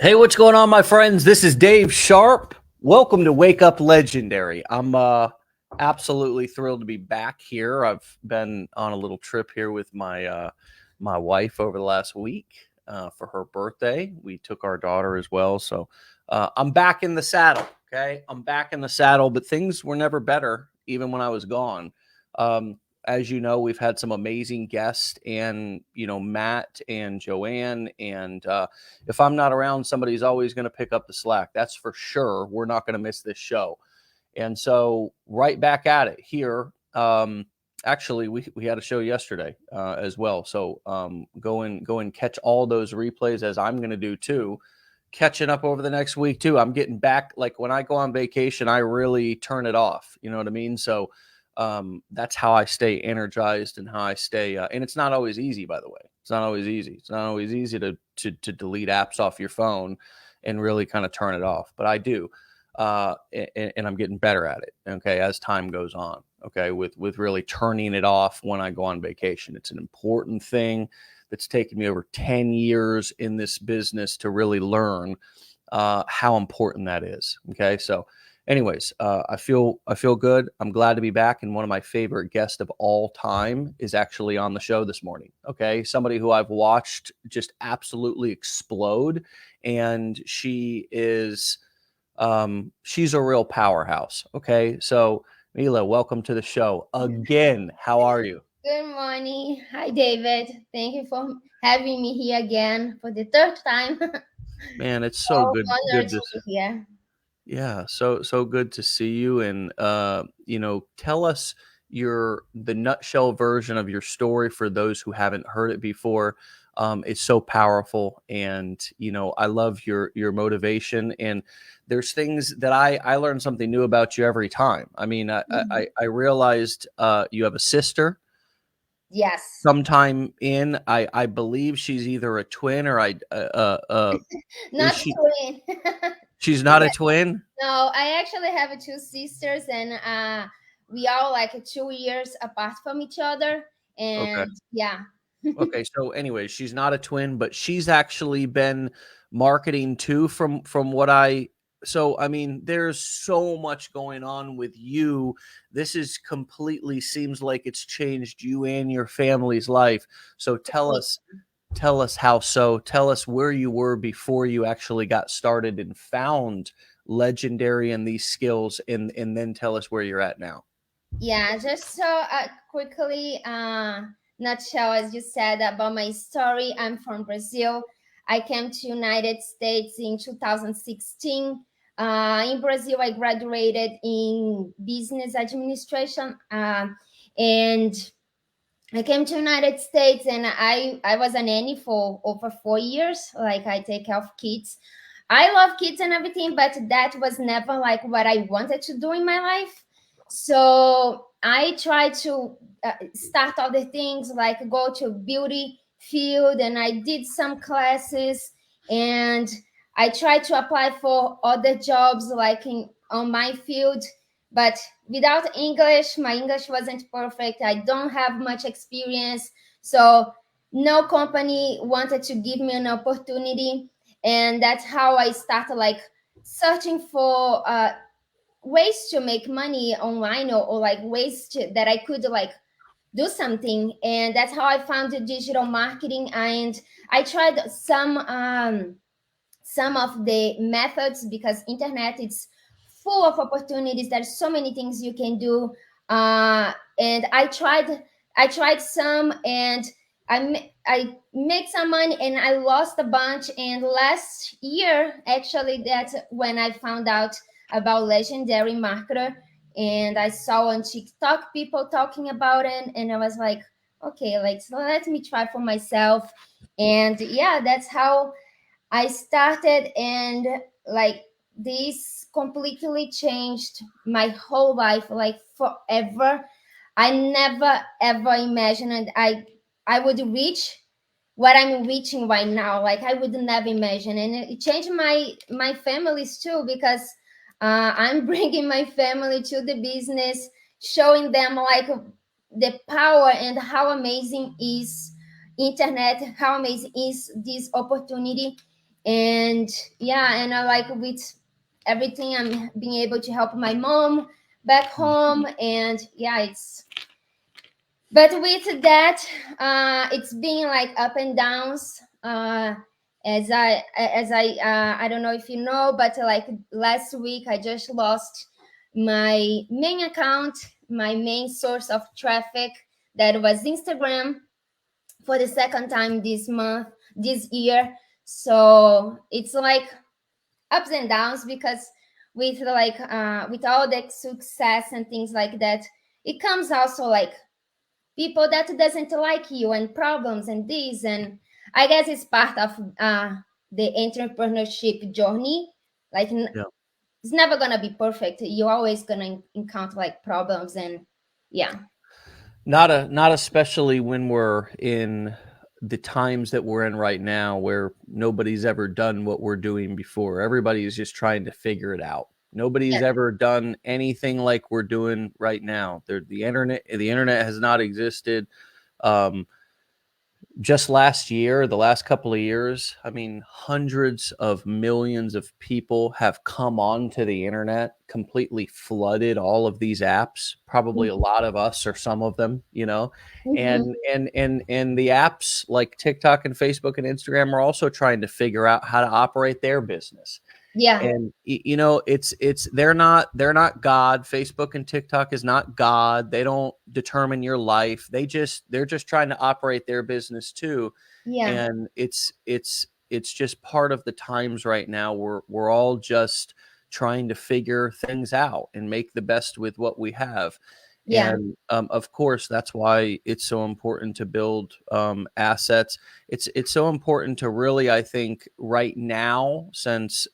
Hey, what's going on, my friends? This is Dave Sharpe. Welcome to Wake Up Legendary. I'm absolutely thrilled to be back here. I've been on a little trip here with my wife over the last week for her birthday. We took our daughter as well, so I'm back in the saddle. Okay, I'm back in the saddle, but things were never better, even when I was gone. As you know, we've had some amazing guests, and Matt and Joanne, and if I'm not around, somebody's always going to pick up the slack. That's for sure. We're not going to miss this show. And so right back at it here. Actually, we had a show yesterday as well. So go and catch all those replays, as I'm going to do too. Catching up over the next week too. I'm getting back. Like when I go on vacation, I really turn it off. You know what I mean? So that's how I stay energized and how I stay. And it's not always easy, by the way. It's not always easy. It's not always easy to delete apps off your phone and really kind of turn it off. But I do, and I'm getting better at it. Okay, as time goes on. Okay, with really turning it off when I go on vacation. It's an important thing that's taken me over 10 years in this business to really learn how important that is. Okay, so. Anyways, I feel good. I'm glad to be back, and one of my favorite guests of all time is actually on the show this morning. Okay, somebody who I've watched just absolutely explode, and she's a real powerhouse. Okay, so Mila, welcome to the show again. How are you? Good morning. Hi, David. Thank you for having me here again for the third time. Man, it's so So good. honored Good to to be here. Yeah, so good to see you, and tell us the nutshell version of your story for those who haven't heard it before. It's so powerful, and I love your motivation. And there's things that I learn something new about you every time. I mean, I realized you have a sister. Yes. Sometime in, I believe she's either a twin or is Not she? twin. She's not a Yeah. twin. No, I actually have two sisters, and we are like 2 years apart from each other. Okay. And yeah. Okay, so anyways, she's not a twin, but she's actually been marketing too from what I so I mean, there's so much going on with you. This is completely seems like it's changed you and your family's life. So tell us how so. Tell us where you were before you actually got started and found legendary in these skills, and then tell us where you're at now. Yeah, just so quickly, nutshell, as you said about my story. I'm from Brazil. I came to United States in 2016. In Brazil, I graduated in business administration, and I came to United States, and I was a nanny for over 4 years. Like I take care of kids. I love kids and everything, but that was never like what I wanted to do in my life. So I tried to start other things, like go to beauty field, and I did some classes, and I tried to apply for other jobs like in on my field, but without English, my English wasn't perfect. I don't have much experience, so no company wanted to give me an opportunity, and that's how I started like searching for ways to make money online, or like that I could like do something. And that's how I found the digital marketing, and I tried some of the methods, because internet is full of opportunities. There's so many things you can do, and I tried some, and I made some money, and I lost a bunch. And last year, actually, that's when I found out about Legendary Marketer, and I saw on TikTok people talking about it, and I was like, okay, like, so let me try for myself. And yeah, that's how I started, and like this completely changed my whole life, like forever. I never ever imagined I would reach what I'm reaching right now. Like I would never imagine, and it changed my families too, because I'm bringing my family to the business, showing them like the power and how amazing is internet, how amazing is this opportunity. And yeah, and I like with everything, I'm being able to help my mom back home. And yeah, but with that, it's been like up and downs. I don't know if you know, but like last week I just lost my main account, my main source of traffic, that was Instagram, for the second time this year. So it's like ups and downs, because with all the success and things like that, it comes also like people that doesn't like you and problems and this. And I guess it's part of the entrepreneurship journey. Like it's never gonna be perfect. You're always gonna encounter like problems. And yeah. Not especially when we're in the times that we're in right now, where nobody's ever done what we're doing before. Everybody is just trying to figure it out. Nobody's Yeah. ever done anything like we're doing right now. The internet has not existed. Um, just the last couple of years, I mean, hundreds of millions of people have come onto the internet, completely flooded all of these apps. Probably a lot of us, or some of them, Mhm. and the apps like TikTok and Facebook and Instagram are also trying to figure out how to operate their business. Yeah. And it's they're not God. Facebook and TikTok is not God. They don't determine your life. They're just trying to operate their business too. Yeah. And it's just part of the times right now. We're all just trying to figure things out and make the best with what we have. Yeah. And of course, that's why it's so important to build assets. It's so important to really, I think, right now, since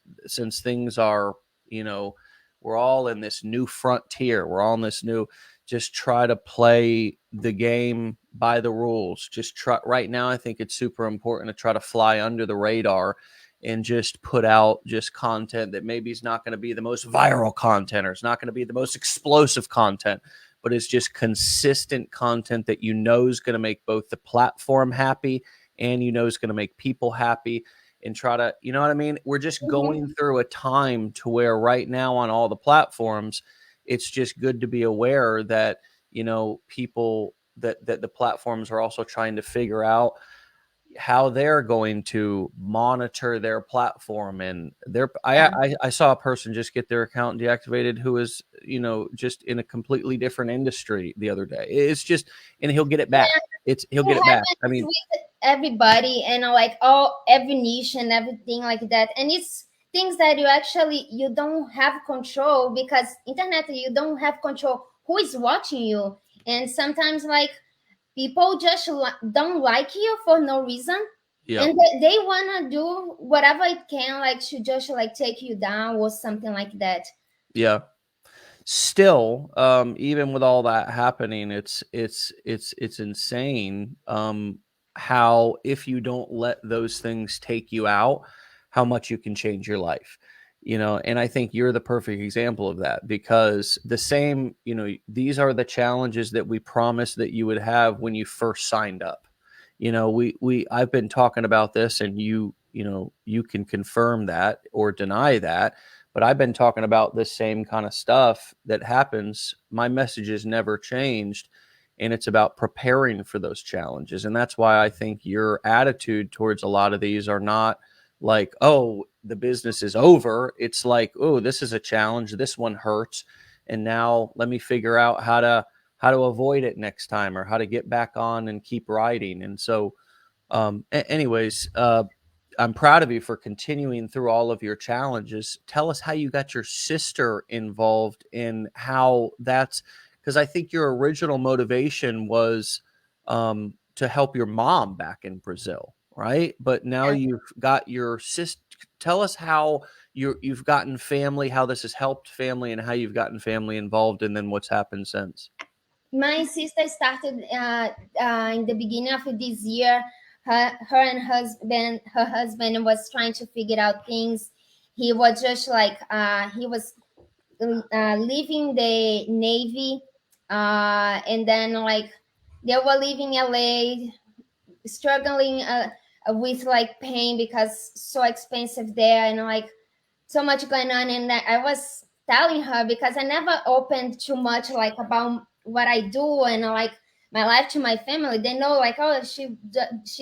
things are, we're all in this new frontier. We're all in this new. Just try to play the game by the rules. Just try. Right now, I think it's super important to try to fly under the radar and just put out just content that maybe is not going to be the most viral content, or it's not going to be the most explosive content, but it's just consistent content that is going to make both the platform happy and is going to make people happy. And try to, you know what I mean? We're just Mhm. going through a time to where right now on all the platforms, it's just good to be aware that, people that the platforms are also trying to figure out how they're going to monitor their platform. And Yeah. I saw a person just get their account deactivated who is, just in a completely different industry the other day. It's just, and he'll get it back. He'll It get it back. I happens mean, with everybody, and like all every niche and everything like that. And it's things that you don't have control, because internet, you don't have control who is watching you. And sometimes like people just don't like you for no reason, yeah, and they wanna do whatever it can, like to just like take you down or something like that. yeah. Still, even with all that happening, it's insane, how, if you don't let those things take you out, how much you can change your life. And I think you're the perfect example of that, because the same, these are the challenges that we promised that you would have when you first signed up. I've been talking about this, and you can confirm that or deny that, but I've been talking about this same kind of stuff that happens. My message has never changed. And it's about preparing for those challenges. And that's why I think your attitude towards a lot of these are not like, oh, the business is over. It's like, oh, this is a challenge. This one hurts. And now let me figure out how to avoid it next time, or how to get back on and keep riding. And so, anyways, I'm proud of you for continuing through all of your challenges. Tell us how you got your sister involved, in how that's, because I think your original motivation was to help your mom back in Brazil, right? But now Yeah. you've got your sister. Tell us how you've gotten family, how this has helped family, and how you've gotten family involved, and then what's happened since. My sister started in the beginning of this year. Her husband was trying to figure out things. He was just like he was leaving the Navy, and then like they were leaving LA, struggling. with like pain because so expensive there and like so much going on. And I was telling her because I never opened too much like about what I do and like my life to my family. They know like, oh, she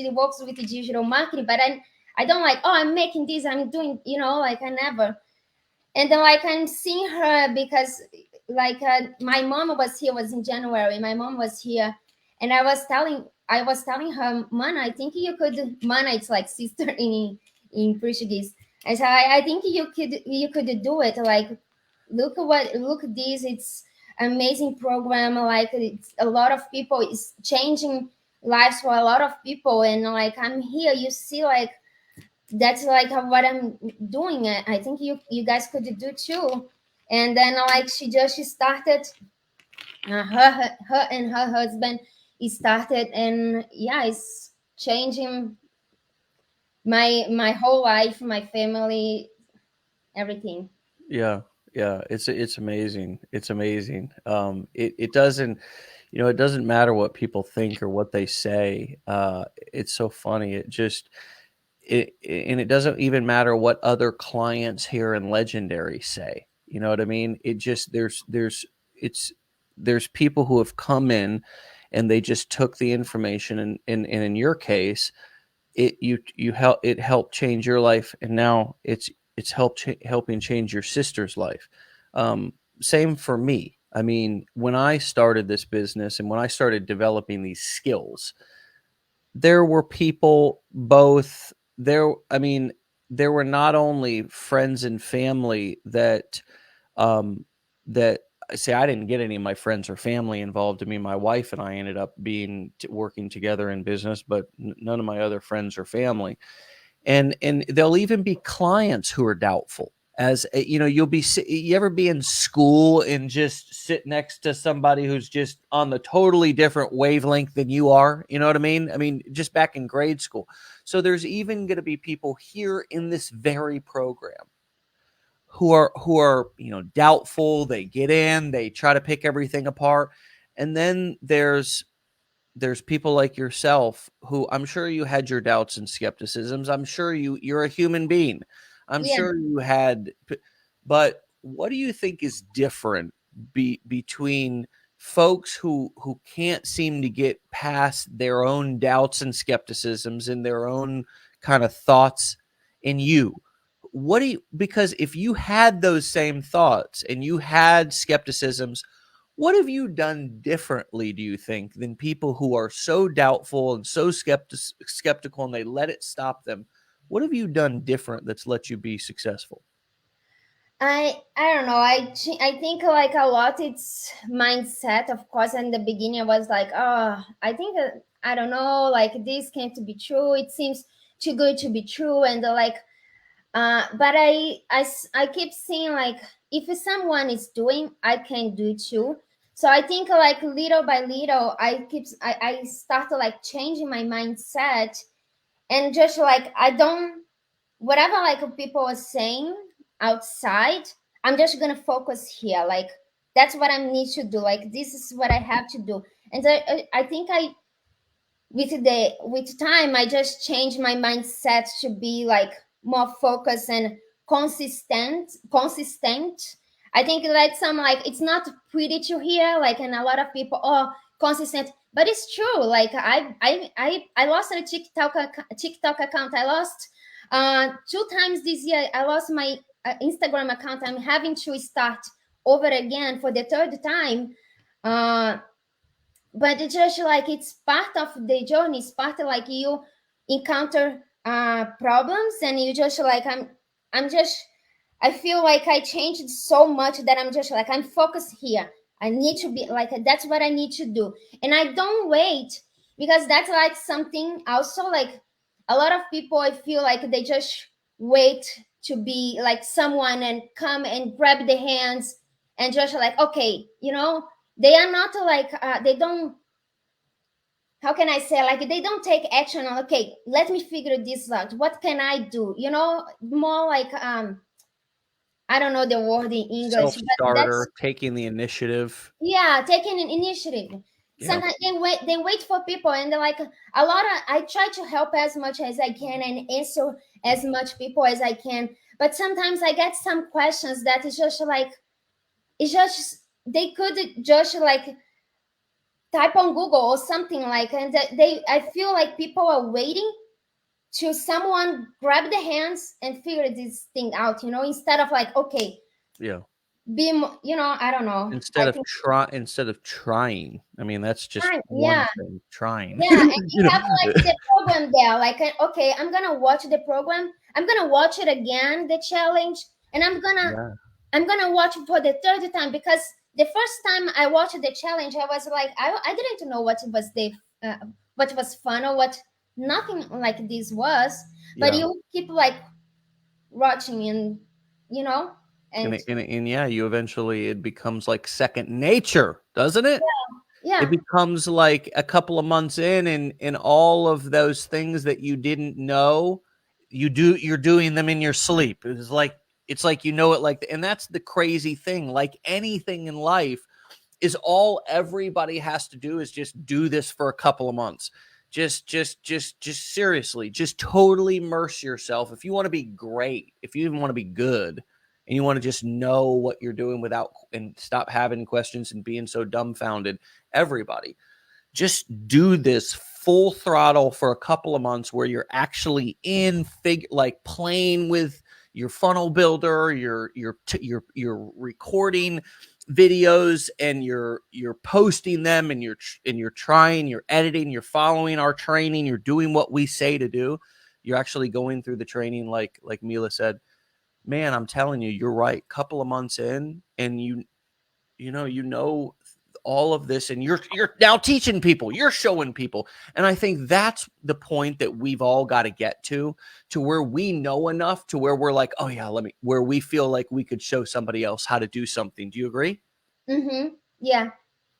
works with digital marketing, but I don't like, oh, I'm making this, I'm doing, like I never. And then like I'm seeing her because like my mom was here, was in January. My mom was here, and I was telling her, Mana, I think you could. Mana, it's like sister in Portuguese. And so I think you could do it. Like look at this. It's amazing program. Like it's a lot of people. It's changing lives for a lot of people. And like I'm here, you see, like that's like what I'm doing. I think you guys could do too. And then like she started, her and her husband started, and yeah, it's changing my whole life, my family, everything. Yeah, yeah, it's amazing. It's amazing. It doesn't, it doesn't matter what people think or what they say. It's so funny. And it doesn't even matter what other clients here in Legendary say. You know what I mean? It just there's people who have come in and they just took the information, and in your case, it helped change your life, and now it's helping change your sister's life. Same for me. I mean, when I started this business and when I started developing these skills, there were people both there. I mean, there were not only friends and family that I say, I didn't get any of my friends or family involved. I mean, my wife and I ended up working together in business, but none of my other friends or family. And there'll even be clients who are doubtful. As you ever be in school and just sit next to somebody who's just on the totally different wavelength than you are. You know what I mean? I mean, just back in grade school. So there's even going to be people here in this very program who are doubtful. They get in, they try to pick everything apart, and then there's people like yourself who, I'm sure you had your doubts and skepticisms. I'm sure you're a human being. I'm Yeah. sure you had, but what do you think is different between folks who can't seem to get past their own doubts and skepticisms and their own kind of thoughts, in you? Because if you had those same thoughts and you had skepticisms, what have you done differently, do you think, than people who are so doubtful and so skeptical and they let it stop them? What have you done different that's let you be successful? I don't know. I think like a lot it's mindset. Of course, in the beginning I was like, oh, I think I don't know, like this can't be true. It seems too good to be true, and like, but I keep seeing like if someone is doing, I can do too. So I think like little by little, I start to like changing my mindset, and just like I don't, whatever like people are saying outside, I'm just gonna focus here. Like that's what I need to do. Like this is what I have to do. And so I think I with time I just changed my mindset to be like more focused and consistent. I think like some like it's not pretty to hear like, and a lot of people, oh, consistent, but it's true. Like I lost a TikTok account. I lost two times this year. I lost my Instagram account. I'm having to start over again for the third time. uh but it's just like it's part of the journey. It's part of like you encounter problems, and you just like I'm just, I feel like I changed so much that I'm just like I'm focused here. I need to be like that's what I need to do, and I don't wait, because that's like something also like a lot of people, I feel like they just wait to be like someone and come and grab the hands and just like, okay, they are not like they don't, how can I say, like they don't take action on, okay, let me figure this out, what can I do, more like I don't know the word in English, Self but that's, starter, taking the initiative. yeah, taking an initiative. Sometimes they wait for people, and they're like a lot of. I try to help as much as I can and answer as much people as I can, but sometimes I get some questions that is just like, it's just they could just like type on Google or something like, and I feel like people are waiting to someone grab the hands and figure this thing out, instead of like, okay, Yeah. I don't know. Instead of trying. I mean, that's just one Yeah. thing, trying. Yeah, and you have like the program there. Like, okay, I'm gonna watch the program. I'm gonna watch it again, the challenge, and I'm gonna watch it for the third time, because the first time I watched the challenge, I was like, I didn't know what was fun or what nothing like this was. But you keep like watching, and you know, and yeah, you eventually, it becomes like second nature, doesn't it? yeah, It becomes like a couple of months in, and all of those things that you didn't know, you're doing them in your sleep. It's like it like, and that's the crazy thing. Like anything in life, is all everybody has to do is just do this for a couple of months. Just seriously, just totally immerse yourself. If you want to be great, if you even want to be good, and you want to just know what you're doing without, and stop having questions and being so dumbfounded, everybody, just do this full throttle for a couple of months where you're actually like playing with your funnel builder, you're recording videos, and you're posting them, and you're trying, you're editing, you're following our training, you're doing what we say to do. You're actually going through the training, like Mila said. Man, I'm telling you, you're right. Couple of months in, and you know all of this, and you're now teaching people, you're showing people. And I think that's the point that we've all got to get to where we know enough to where we're like, oh yeah, where we feel like we could show somebody else how to do something. Do you agree? Yeah,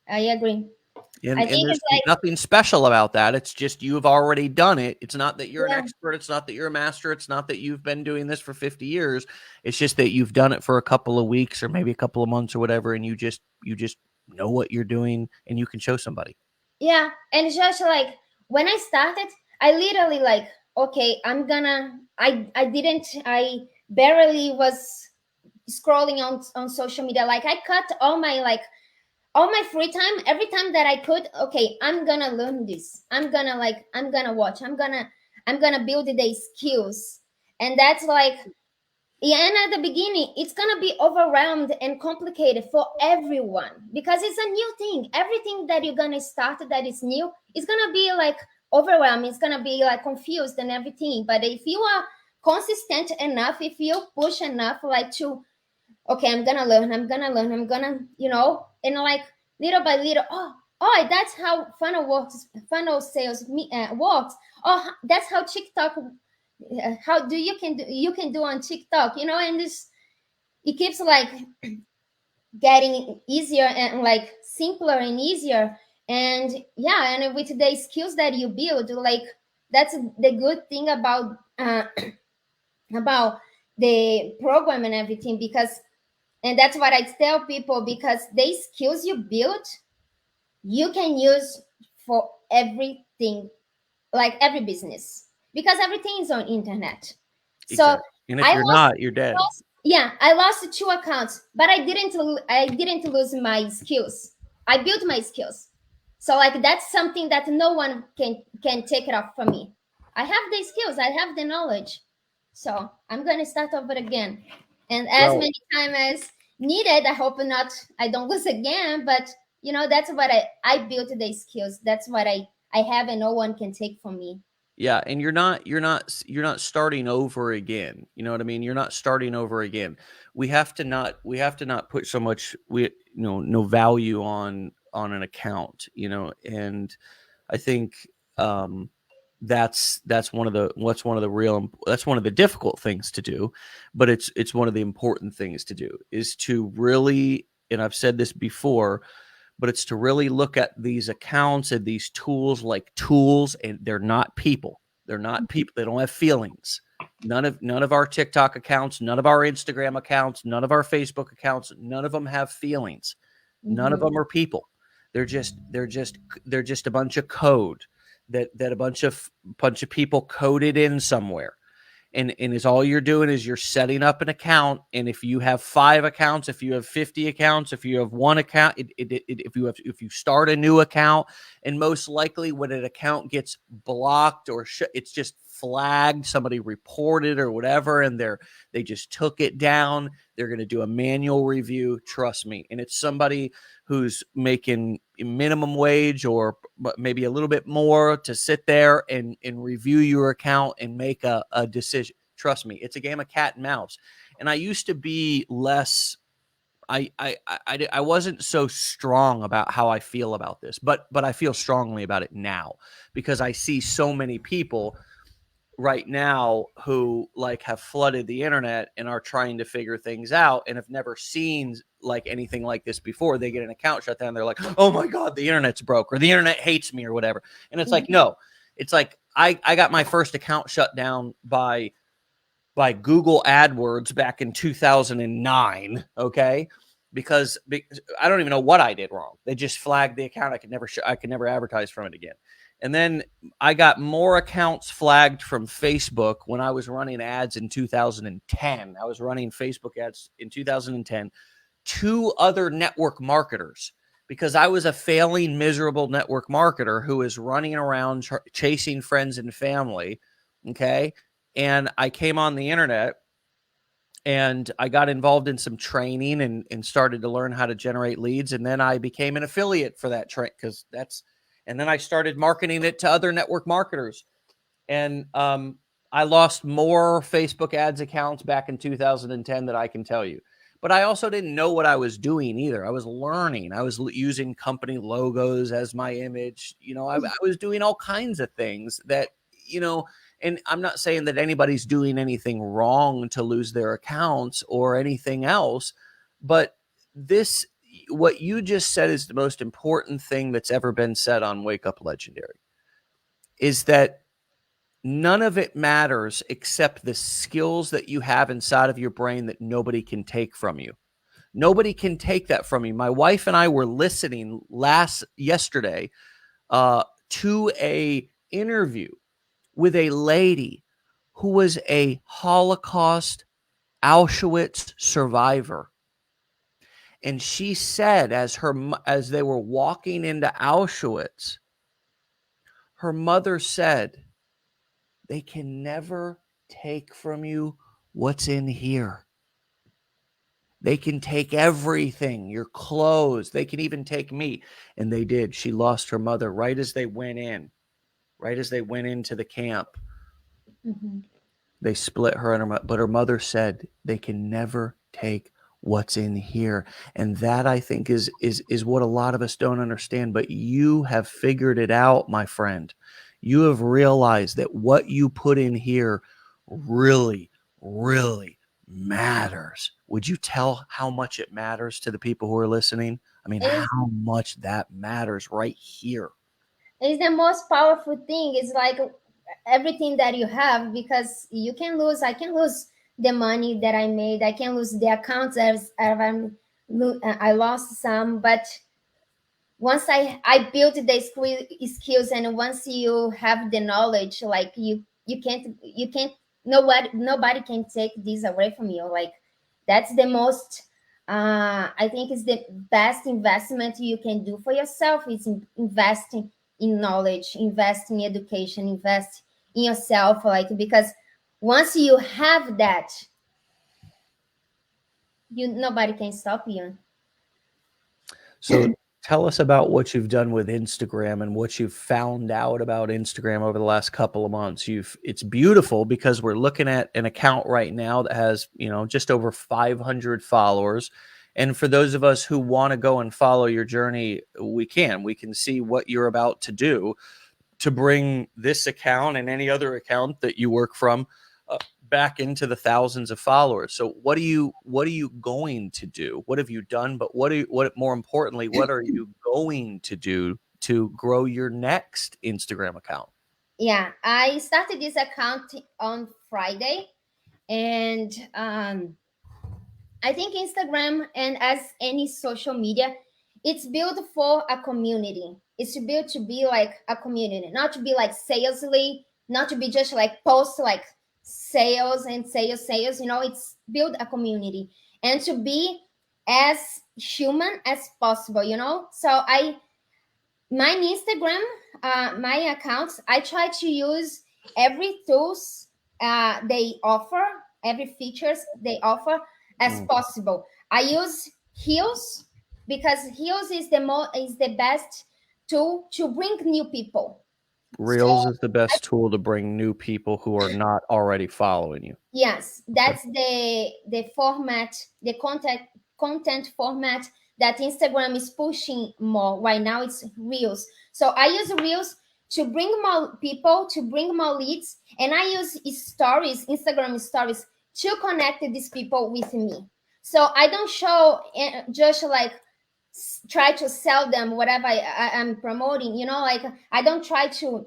I agree. And I think there's it's like, nothing special about that. It's just you've already done it. It's not that you're an yeah, expert. It's not that you're a master. It's not that you've been doing this for 50 years. It's just that you've done it for a couple of weeks or maybe a couple of months or whatever, and you just know what you're doing, and you can show somebody. yeah, and it's just like when I started, I literally like, okay, I barely was scrolling on social media. Like I cut all my free time. Every time that I could, okay, I'm gonna learn this. I'm gonna watch. I'm gonna build the skills. And that's like, yeah, and at the beginning it's gonna be overwhelmed and complicated for everyone, because it's a new thing. Everything that you're gonna start that is new is gonna be like overwhelmed. It's gonna be like confused and everything. But if you are consistent enough, if you push enough, like to, okay, I'm gonna learn, I'm gonna, and like little by little, oh, that's how funnel works, funnel sales works. Oh, that's how TikTok, how do you can do on TikTok, and this, it keeps like getting easier and like simpler and easier. And yeah, and with the skills that you build, like that's the good thing about the program and everything, because, and that's what I tell people, because the skills you build, you can use for everything, like every business, because everything is on internet. So Exactly. And if I you're lost, not, you're dead. yeah, I lost 2 accounts, but I didn't lose my skills. I built my skills. So like that's something that no one can take it off from me. I have the skills, I have the knowledge. So I'm gonna start over again. And as Well, many time as needed, I hope not I don't lose again. But that's what I built the skills. That's what I have, and no one can take from me. yeah, and you're not starting over again. You know what I mean? You're not starting over again. We have to not put so much no value on an account, and I think that's one of the difficult things to do, but it's one of the important things to do, is to really, and I've said this before, but it's to really look at these accounts and these tools like tools, and they're not people. They're not people. They don't have feelings. None of our TikTok accounts, none of our Instagram accounts, none of our Facebook accounts, none of them have feelings. None of them are people. They're just a bunch of code that a bunch of people coded in somewhere. And is all you're doing is you're setting up an account. And if you have 5 accounts, if you have 50 accounts, if you have 1 account, if you start a new account, and most likely when an account gets blocked or it's just flagged, somebody reported or whatever, and they just took it down. They're going to do a manual review. Trust me. And it's somebody who's making minimum wage or maybe a little bit more to sit there and review your account and make a decision. Trust me, it's a game of cat and mouse. And I used to be less. I wasn't so strong about how I feel about this, but I feel strongly about it now because I see so many people right now who like have flooded the internet and are trying to figure things out and have never seen like anything like this before. They get an account shut down. They're like, oh my God, the internet's broke or the internet hates me or whatever. And it's like, no, it's like I got my first account shut down by Google AdWords back in 2009. Okay. Because I don't even know what I did wrong. They just flagged the account. I could never advertise from it again. And then I got more accounts flagged from Facebook when I was running ads in 2010. I was running Facebook ads in 2010 to other network marketers because I was a failing, miserable network marketer who was running around chasing friends and family. Okay. And I came on the internet and I got involved in some training and started to learn how to generate leads. And then I became an affiliate for that and then I started marketing it to other network marketers. And I lost more Facebook ads accounts back in 2010 that I can tell you. But I also didn't know what I was doing either. I was learning. I was using company logos as my image. I was doing all kinds of things that, and I'm not saying that anybody's doing anything wrong to lose their accounts or anything else, but what you just said is the most important thing that's ever been said on Wake Up Legendary, is that none of it matters except the skills that you have inside of your brain that nobody can take from you. Nobody can take that from you. My wife and I were listening yesterday to a interview with a lady who was a Holocaust Auschwitz survivor. And she said, as they were walking into Auschwitz, her mother said, they can never take from you what's in here. They can take everything, your clothes. They can even take me. And they did. She lost her mother right as they went into the camp. Mm-hmm. They split her and her mother. But her mother said, they can never take what's in here. And that, I think, is what a lot of us don't understand. But you have figured it out, my friend. You have realized that what you put in here really, really matters. Would you tell how much it matters to the people who are listening? I mean, how much that matters right here. It's the most powerful thing. It's like everything that you have, because I can lose the money that I made. I can lose the accounts I lost some, but once I built the skills, and once you have the knowledge, like you can't nobody can take this away from you. Like that's the most I think is the best investment you can do for yourself. Is investing in knowledge, invest in education, invest in yourself, like, because once you have that, nobody can stop you. So tell us about what you've done with Instagram and what you've found out about Instagram over the last couple of months. It's beautiful because we're looking at an account right now that has, just over 500 followers. And for those of us who want to go and follow your journey, we can see what you're about to do to bring this account and any other account that you work from back into the thousands of followers. So what are you going to do? What have you done? But more importantly, what are you going to do to grow your next Instagram account? Yeah, I started this account on Friday, and I think Instagram, and as any social media, it's built for a community. It's built to be like a community, not to be like salesly, not to be just like post like sales and sales. It's build a community and to be as human as possible. So my Instagram, my accounts, I try to use every tools they offer, every features they offer as possible. I use Heels because Heels is the best tool to bring new people. So Reels is the best tool to bring new people who are not already following you. yes, Okay. that's the format, the content format that Instagram is pushing more right now. It's Reels. So I use Reels to bring more people, to bring more leads, and I use stories, Instagram stories, to connect these people with me. So I don't show just like try to sell them whatever I'm promoting. Like I don't try to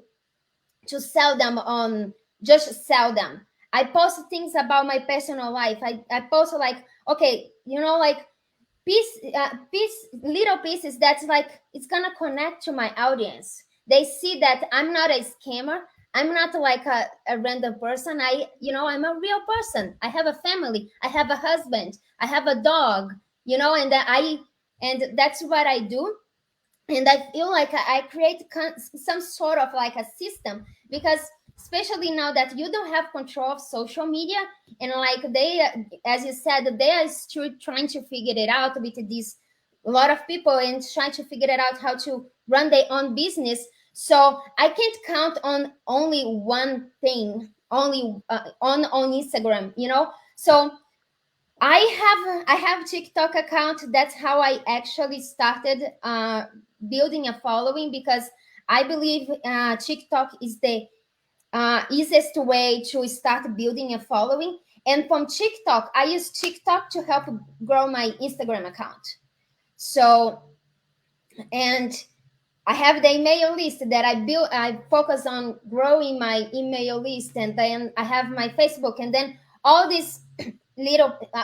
sell them on just sell them. I post things about my personal life. I post like, okay, like little pieces that's like it's gonna connect to my audience. They see that I'm not a scammer. I'm not like a random person. I'm a real person. I have a family. I have a husband. I have a dog. And that's what I do. And I feel like I create some sort of like a system, because especially now that you don't have control of social media, and like they, as you said, they are still trying to figure it out with this a lot of people and trying to figure it out how to run their own business. So I can't count on only one thing, only on Instagram. So I have TikTok account. That's how I actually started building a following, because I believe TikTok is the easiest way to start building a following. And from TikTok, I use TikTok to help grow my Instagram account. So, and I have the email list that I built. I focus on growing my email list, and then I have my Facebook, and then all these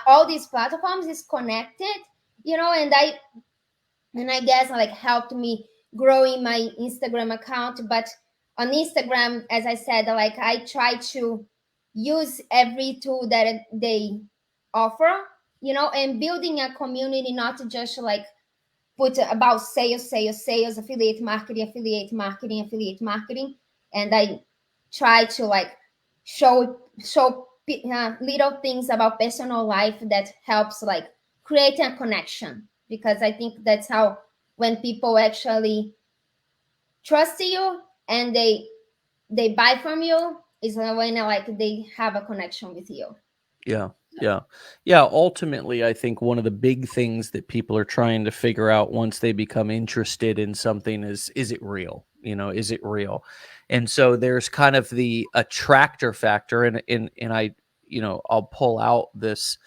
all these platforms is connected, and I guess like helped me growing my Instagram account. But on Instagram, as I said, like I try to use every tool that they offer, and building a community, not just like put about sales, affiliate marketing, and I try to like show little things about personal life that helps like create a connection, because I think that's how, when people actually trust you and they buy from you, is when like they have a connection with you. Yeah. Yeah. Yeah. Ultimately, I think one of the big things that people are trying to figure out once they become interested in something is it real? Is it real? And so there's kind of the attractor factor, and I'll pull out this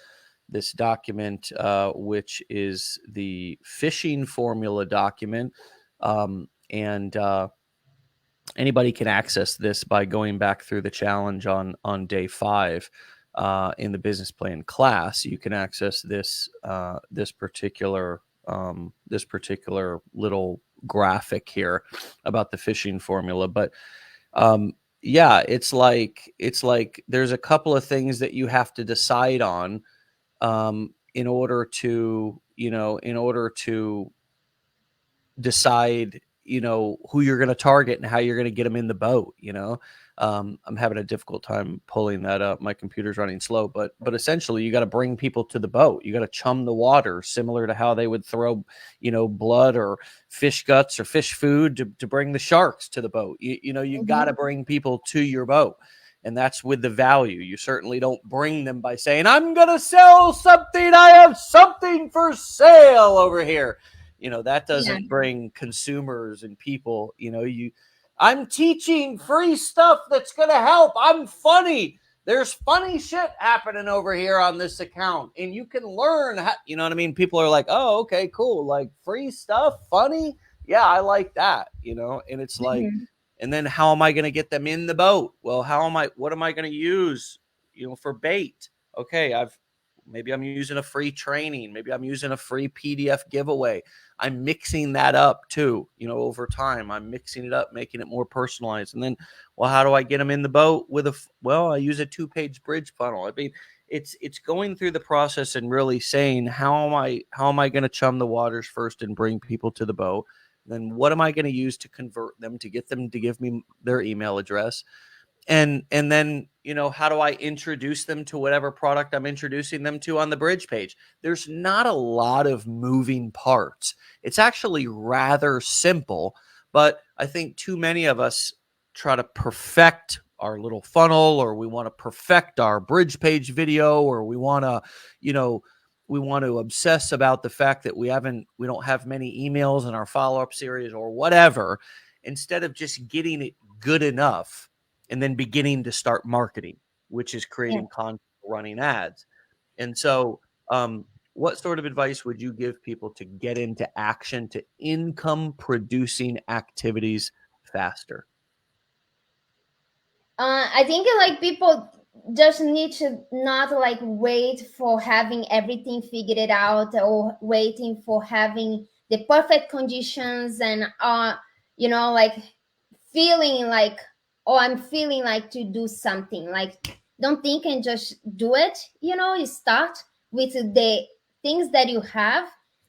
document, which is the fishing formula document. And anybody can access this by going back through the challenge on day 5 in the business plan class. You can access this particular little graphic here about the fishing formula. But yeah, it's like there's a couple of things that you have to decide on in order to decide who you're going to target and how you're going to get them in the boat. I'm having a difficult time pulling that up. My computer's running slow, but essentially you got to bring people to the boat. You got to chum the water, similar to how they would throw blood or fish guts or fish food to bring the sharks to the boat. You got to bring people to your boat. And that's with the value. You certainly don't bring them by saying, I'm going to sell something. I have something for sale over here. That doesn't bring consumers and people. I'm teaching free stuff that's going to help. I'm funny. There's funny shit happening over here on this account, and you can learn how, you know what I mean? People are like, oh, okay, cool. Like free stuff, funny. Yeah, I like that, and it's like, and then how am I going to get them in the boat? Well, what am I going to use, for bait? Okay, Maybe I'm using a free training. Maybe I'm using a free PDF giveaway. I'm mixing that up too, over time. I'm mixing it up, making it more personalized. And then, well, how do I get them in the boat I use a 2-page bridge funnel. I mean, it's going through the process and really saying, how am I going to chum the waters first and bring people to the boat? Then what am I going to use to convert them, to get them to give me their email address? And then, how do I introduce them to whatever product I'm introducing them to on the bridge page? There's not a lot of moving parts. It's actually rather simple, but I think too many of us try to perfect our little funnel, or we want to perfect our bridge page video, or we want to obsess about the fact that we don't have many emails in our follow-up series or whatever, instead of just getting it good enough and then beginning to start marketing, which is creating content, running ads. And so, what sort of advice would you give people to get into action, to income producing activities faster? I think like people just need to not like wait for having everything figured out, or waiting for having the perfect conditions, and like feeling like, oh, I'm feeling like to do something. Like, don't think and just do it. You start with the things that you have,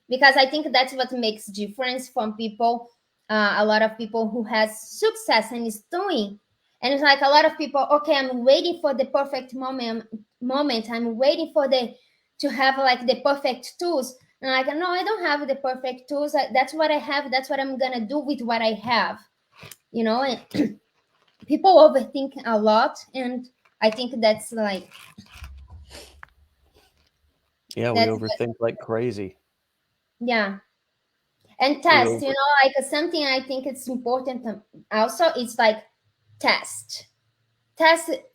because I think that's what makes difference from people. A lot of people who has success and is doing, and it's like a lot of people, okay, I'm waiting for the perfect moment. I'm waiting for to have like the perfect tools. And like, no, I don't have the perfect tools. That's what I have. That's what I'm gonna do with what I have. And people overthink a lot, and I think that's like, we overthink like crazy. Yeah. And test, like something I think it's important also, it's like test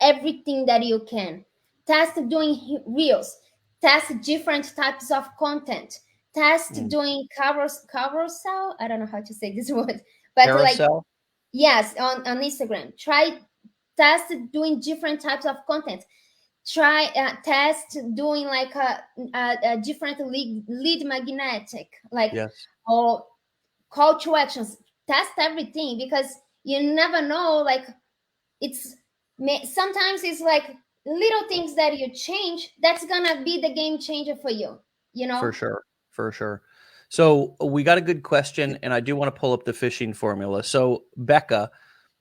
everything that you can. Test doing reels, test different types of content, test doing carousel. I don't know how to say this word, but carousel? Like, yes, on Instagram. Test doing different types of content. Test doing like a different lead magnetic, like, yes, or call to actions. Test everything, because you never know, like, sometimes it's like little things that you change that's gonna be the game changer for you. for sure. So we got a good question, and I do want to pull up the phishing formula. So Becca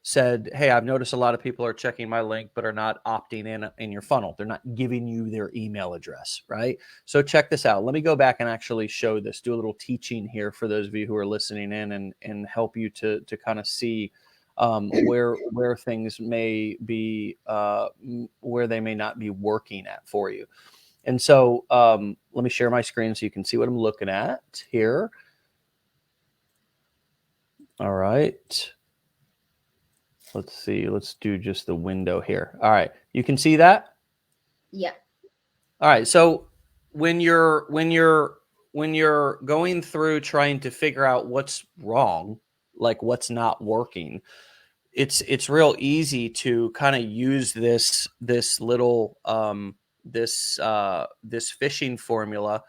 said, hey, I've noticed a lot of people are checking my link but are not opting in your funnel. They're not giving you their email address, right? So check this out. Let me go back and actually show this, do a little teaching here for those of you who are listening in, and help you to kind of see where things may be, where they may not be working at for you. And so let me share my screen so you can see what I'm looking at here. All right. Let's see. Let's do just the window here. All right. You can see that? Yeah. All right. So when you're going through trying to figure out what's wrong, like what's not working, it's real easy to kind of use this little this phishing formula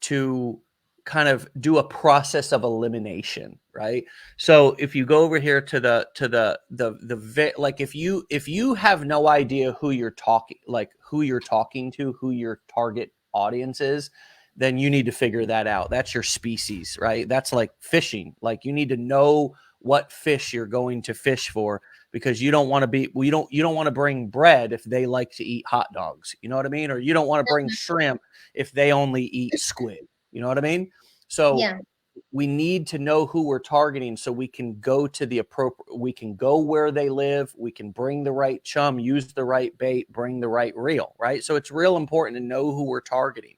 to kind of do a process of elimination, right? So if you go over here to like, if you have no idea who you're talking to, who your target audience is, then you need to figure that out. That's your species, right? That's like fishing. Like, you need to know what fish you're going to fish for, because you don't want to bring bread if they like to eat hot dogs. You know what I mean? Or you don't want to bring shrimp if they only eat squid. You know what I mean? So we need to know who we're targeting, so we can go to we can go where they live. We can bring the right chum, use the right bait, bring the right reel, right? So it's real important to know who we're targeting.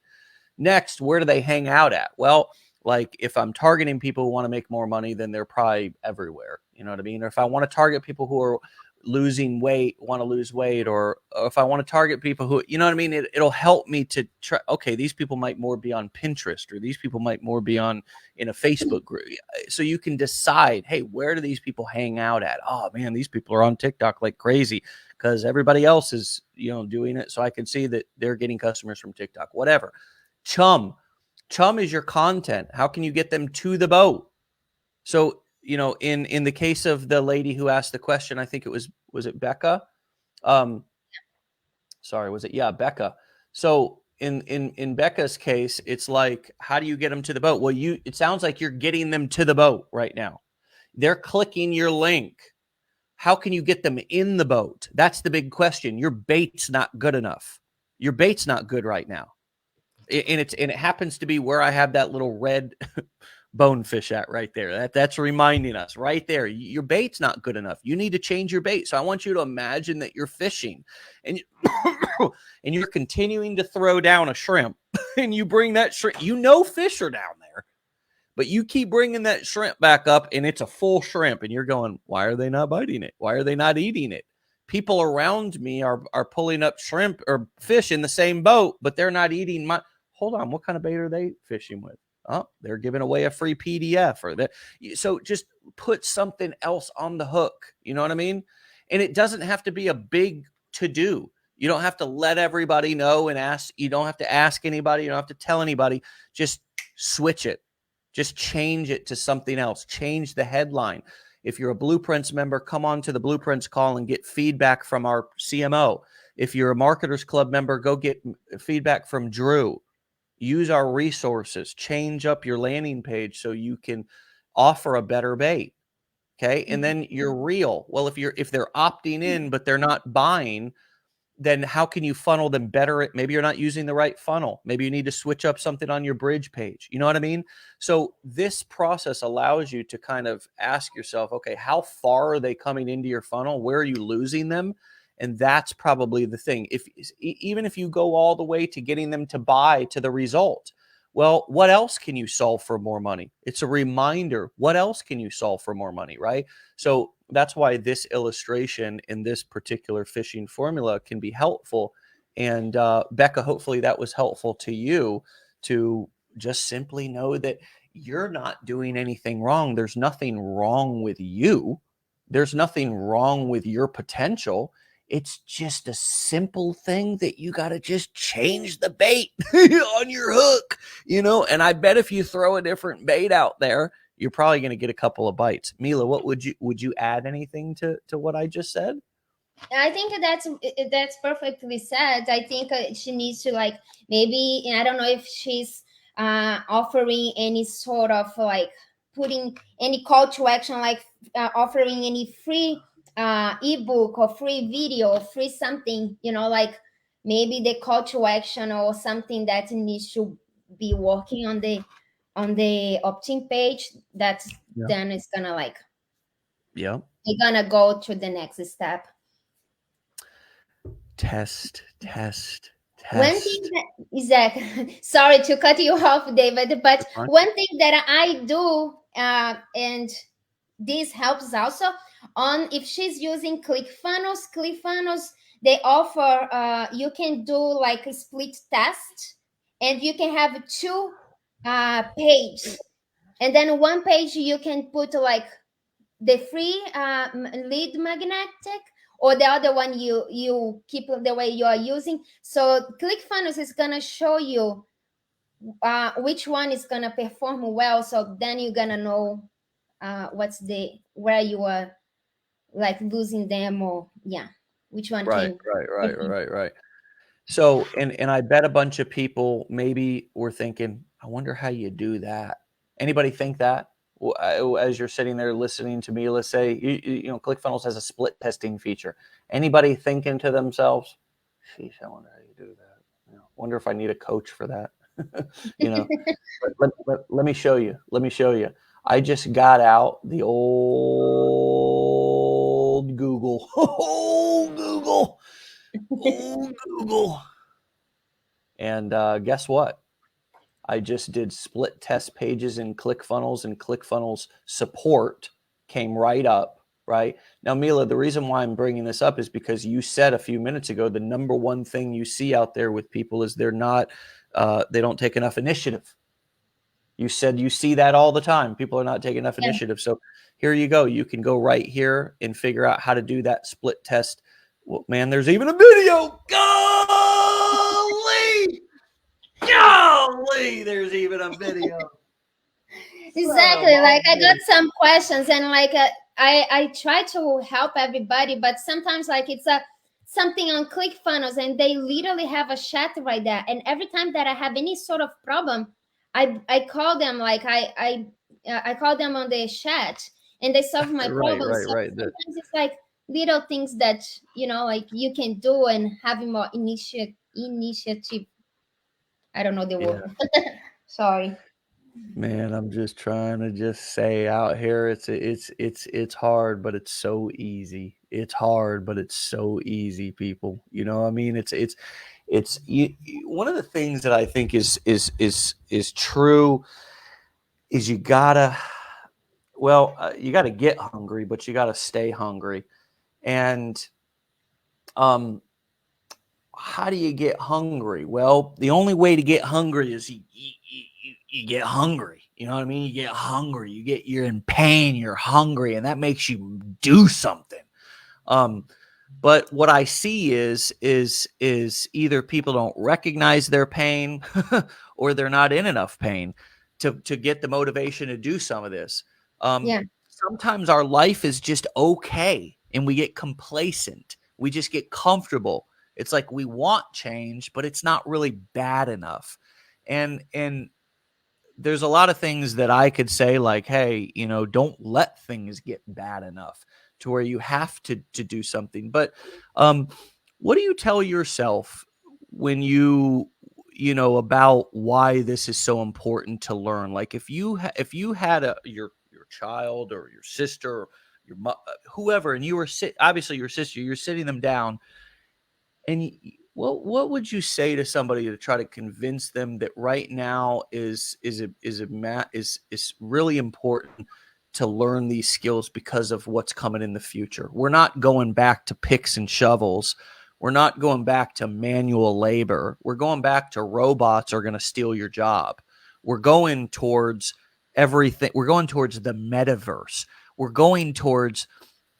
Next, where do they hang out at? Well, like, if I'm targeting people who want to make more money, then they're probably everywhere. You know what I mean? Or if I want to target people who are want to lose weight, or if I want to target people who, you know what I mean? It'll help me to try, okay, these people might more be on Pinterest, or these people might more be in a Facebook group. So you can decide, hey, where do these people hang out at? Oh man, these people are on TikTok like crazy. because everybody else is, doing it. So I can see that they're getting customers from TikTok, whatever. Chum is your content. How can you get them to the boat? So, in the case of the lady who asked the question, I think was it Becca? Sorry, was it? Yeah, Becca. So in Becca's case, it's like, how do you get them to the boat? Well, it sounds like you're getting them to the boat right now. They're clicking your link. How can you get them in the boat? That's the big question. Your bait's not good enough. Your bait's not good right now. And it happens to be where I have that little red bonefish at right there. That's reminding us right there. Your bait's not good enough. You need to change your bait. So I want you to imagine that you're fishing and and you're continuing to throw down a shrimp and you bring that shrimp, fish are down there, but you keep bringing that shrimp back up and it's a full shrimp and you're going, why are they not biting it? Why are they not eating it? People around me are pulling up shrimp or fish in the same boat, but they're not eating my, hold on. What kind of bait are they fishing with? Oh, they're giving away a free PDF or that. So just put something else on the hook. You know what I mean? And it doesn't have to be a big to do. You don't have to let everybody know and ask. You don't have to ask anybody. You don't have to tell anybody. Just switch it. Just change it to something else. Change the headline. If you're a Blueprints member, come on to the Blueprints call and get feedback from our CMO. If you're a Marketers Club member, go get feedback from Drew. Use our resources, change up your landing page so you can offer a better bait. Okay. And then you're real. Well, if they're opting in, but they're not buying, then how can you funnel them better? Maybe you're not using the right funnel. Maybe you need to switch up something on your bridge page. You know what I mean? So this process allows you to kind of ask yourself, okay, how far are they coming into your funnel? Where are you losing them? And that's probably the thing. Even if you go all the way to getting them to buy to the result, well, what else can you solve for more money? It's a reminder. What else can you solve for more money, right? So that's why this illustration in this particular fishing formula can be helpful. And Becca, hopefully that was helpful to you to just simply know that you're not doing anything wrong. There's nothing wrong with you. There's nothing wrong with your potential. It's just a simple thing that you got to just change the bait on your hook, and I bet if you throw a different bait out there, you're probably going to get a couple of bites. Mila, what would you add anything to what I just said? I think that's perfectly said. I think she needs to, like, maybe, I don't know if she's offering any sort of, like, putting any call to action, like offering any free ebook or free video or free something, like maybe the call to action or something that needs to be working on the opt-in page. That's then it's gonna, like, yeah, you're gonna go to the next step. Test. One thing that sorry to cut you off, David, but one thing that I do, and this helps also on, if she's using ClickFunnels, they offer, you can do like a split test, and you can have two pages, and then one page you can put like the free lead magnetic, or the other one you keep the way you are using. So ClickFunnels is gonna show you which one is gonna perform well. So then you're gonna know where you are, like, losing them, or which one right. can. Right. So, and I bet a bunch of people maybe were thinking, I wonder how you do that. Anybody think that? As you're sitting there listening to me, let's say, ClickFunnels has a split testing feature. Anybody thinking to themselves, sheesh, I wonder how you do that. Wonder if I need a coach for that. Let me show you. I just got out the old Google. Google. And guess what? I just did split test pages in ClickFunnels, and ClickFunnels support came right up. Right now, Mila, the reason why I'm bringing this up is because you said a few minutes ago the number one thing you see out there with people is they don't take enough initiative. You said you see that all the time. People are not taking enough initiative. So here you go. You can go right here and figure out how to do that split test Well, man, there's even a video. Golly, there's even a video. Exactly. Like I got some questions, and like I try to help everybody, but sometimes like it's a something on ClickFunnels, and they literally have a chat right there. And every time that I have any sort of problem, I call them. Like I call them on the chat, and they solve my problems. So Right. sometimes it's like little things that like you can do and having more initiative. I don't know the word. Sorry. Man, I'm just trying to just say out here, it's hard, but it's so easy. It's hard, but it's so easy, people. You know, I mean, one of the things that I think is true is you gotta get hungry, but you gotta stay hungry. And how do you get hungry? Well, the only way to get hungry is you get hungry. You know what I mean? You get hungry. You're in pain. You're hungry, and that makes you do something. But what I see is either people don't recognize their pain, or they're not in enough pain to get the motivation to do some of this. Sometimes our life is just okay, and we get complacent. We just get comfortable. It's like we want change, but it's not really bad enough. And there's a lot of things that I could say, like, hey, don't let things get bad enough to where you have to do something. But what do you tell yourself when about why this is so important to learn? Like if you had your child or your sister or your whoever, and you were obviously your sister, you're sitting them down, and what would you say to somebody to try to convince them that right now is really important to learn these skills because of what's coming in the future? We're not going back to picks and shovels. We're not going back to manual labor. We're going back to robots are going to steal your job. We're going towards everything. We're going towards the metaverse. We're going towards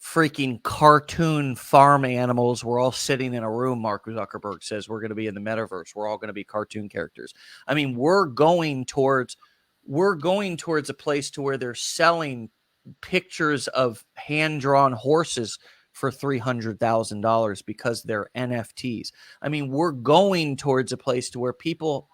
freaking cartoon farm animals. We're all sitting in a room. Mark Zuckerberg says we're going to be in the metaverse. We're all going to be cartoon characters. I mean, we're going towards a place to where they're selling pictures of hand-drawn horses for $300,000 because they're NFTs. I mean, we're going towards a place to where people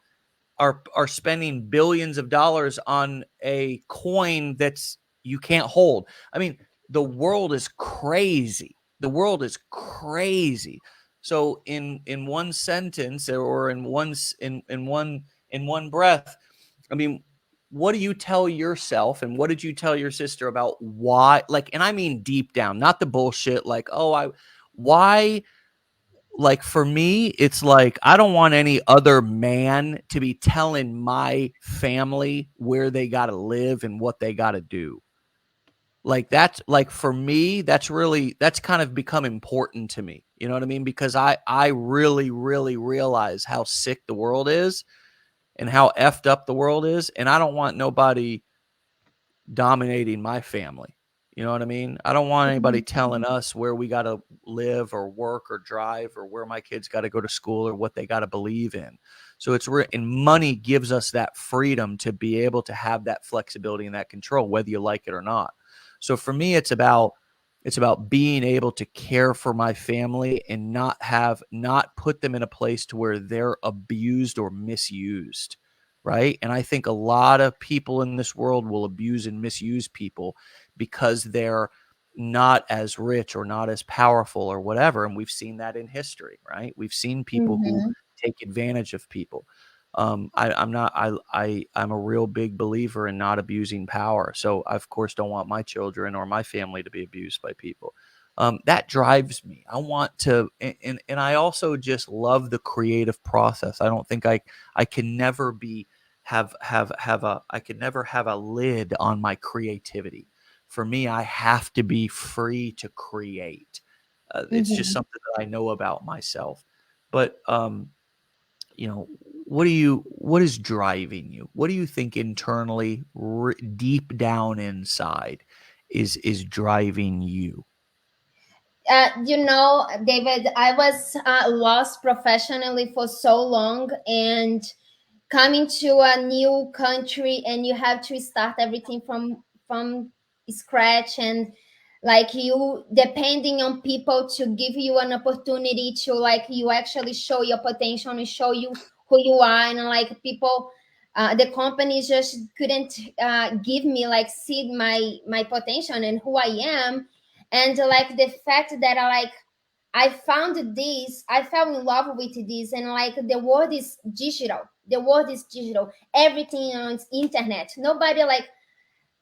are spending billions of dollars on a coin that's you can't hold. I mean, the world is crazy. The world is crazy. So in one sentence, or in one breath, I mean, what do you tell yourself, and what did you tell your sister about why? Like, and I mean deep down, not the bullshit. Like, why? Like for me, it's like I don't want any other man to be telling my family where they got to live and what they got to do. Like that's like for me, that's kind of become important to me. You know what I mean? Because I really, really realize how sick the world is and how effed up the world is. And I don't want nobody dominating my family. You know what I mean? I don't want anybody telling us where we got to live or work or drive or where my kids got to go to school or what they got to believe in. So and money gives us that freedom to be able to have that flexibility and that control, whether you like it or not. So for me, it's about being able to care for my family and not put them in a place to where they're abused or misused. Right. And I think a lot of people in this world will abuse and misuse people because they're not as rich or not as powerful or whatever. And we've seen that in history, right? We've seen people who take advantage of people. I'm a real big believer in not abusing power. So I, of course, don't want my children or my family to be abused by people. That drives me. I want to, and I also just love the creative process. I don't think I can never I could never have a lid on my creativity. For me, I have to be free to create. It's just something that I know about myself. But what is driving you? What do you think internally, deep down inside, is driving you? David, I was lost professionally for so long, and coming to a new country, and you have to start everything from scratch, and like you depending on people to give you an opportunity to like you actually show your potential and show you who you are, and like people. The companies just couldn't give me like see my potential and who I am, and like the fact that I found this, I fell in love with this, and like the world is digital. The world is digital. Everything on internet. Nobody like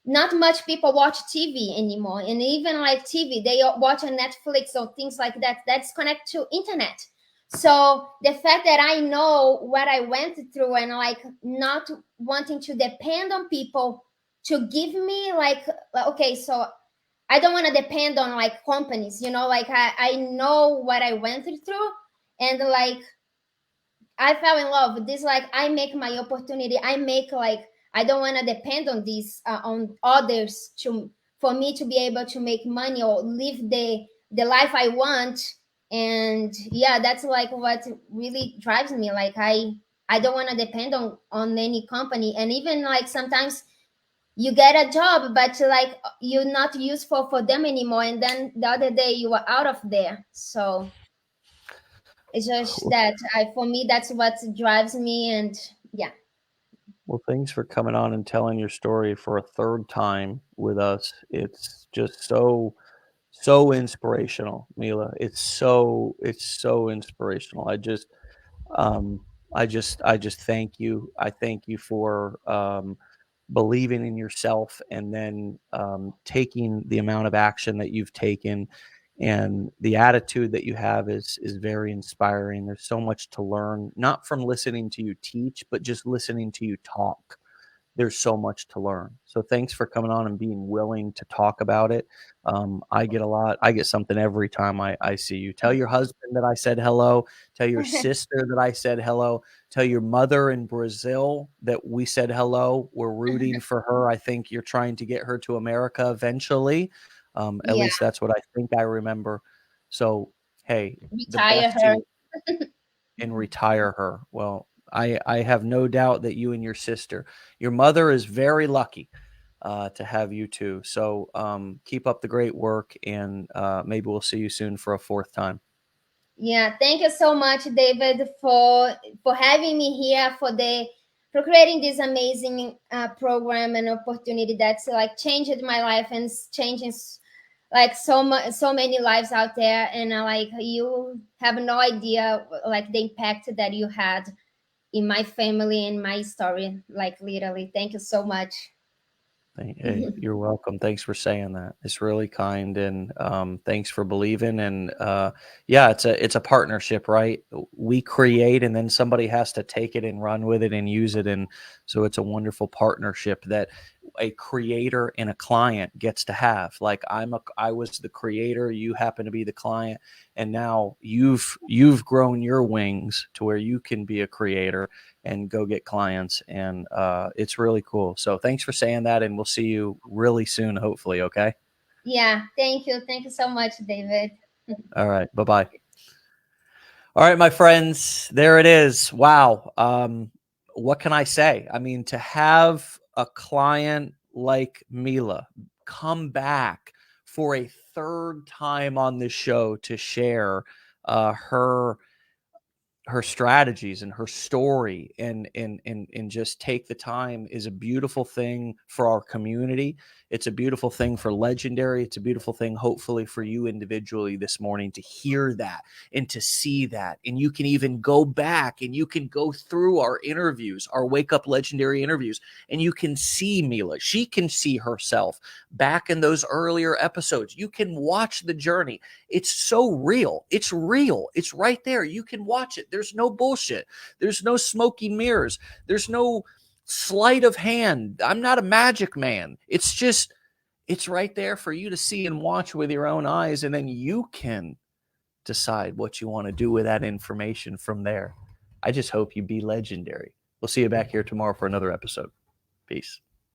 not much people watch TV anymore, and even like TV, they watch on Netflix or things like that. That's connected to internet. So the fact that I know what I went through and like not wanting to depend on people to give me like okay, so I don't want to depend on like companies, like I know what I went through, and like I fell in love with this. Like I make my opportunity. I make like I don't want to depend on these on others to for me to be able to make money or live the life I want. And yeah, that's like what really drives me. Like I don't want to depend on any company, and even like sometimes you get a job but like you're not useful for them anymore, and then the other day you are out of there. So it's just that for me that's what drives me. And yeah. Well, thanks for coming on and telling your story for a third time with us. It's just so inspirational, Mila. It's so inspirational. Um I just thank you. I thank you for believing in yourself, and then taking the amount of action that you've taken, and the attitude that you have is very inspiring. There's so much to learn, not from listening to you teach, but just listening to you talk. There's so much to learn. So thanks for coming on and being willing to talk about it. I get something every time I see you. Tell your husband that I said hello. Tell your sister that I said hello. Tell your mother in Brazil that we said hello. We're rooting for her. I think you're trying to get her to America eventually. At Yeah, least that's what I think I remember. So, hey, the retire best to her. you, and retire her. Well, I have no doubt that you and your mother is very lucky to have you too. So keep up the great work, and maybe we'll see you soon for a fourth time. Yeah, thank you so much, David, for having me here, for creating this amazing program and opportunity that's like changed my life and changing like so many lives out there. And like you have no idea like the impact that you had in my family and my story. Like literally, thank you so much. Hey, you're welcome. Thanks for saying that. It's really kind, and thanks for believing. And yeah, it's a partnership, right? We create, and then somebody has to take it and run with it and use it, and so it's a wonderful partnership that a creator and a client gets to have. Like I was the creator, you happen to be the client, and now you've grown your wings to where you can be a creator and go get clients. And it's really cool. So thanks for saying that. And we'll see you really soon, hopefully. Okay. Yeah, thank you so much, David. All right. Bye bye. All right, my friends. There it is. Wow. What can I say? I mean, to have a client like Mila come back for a third time on this show to share her strategies and her story, and just take the time is a beautiful thing for our community. It's a beautiful thing for Legendary. It's a beautiful thing, hopefully, for you individually this morning to hear that and to see that. And you can even go back and you can go through our interviews, our Wake Up Legendary interviews, and you can see Mila. She can see herself back in those earlier episodes. You can watch the journey. It's so real. It's real. It's right there. You can watch it. There's no bullshit. There's no smoky mirrors. There's no sleight of hand. I'm not a magic man. It's right there for you to see and watch with your own eyes. And then you can decide what you want to do with that information from there. I just hope you be legendary. We'll see you back here tomorrow for another episode. Peace.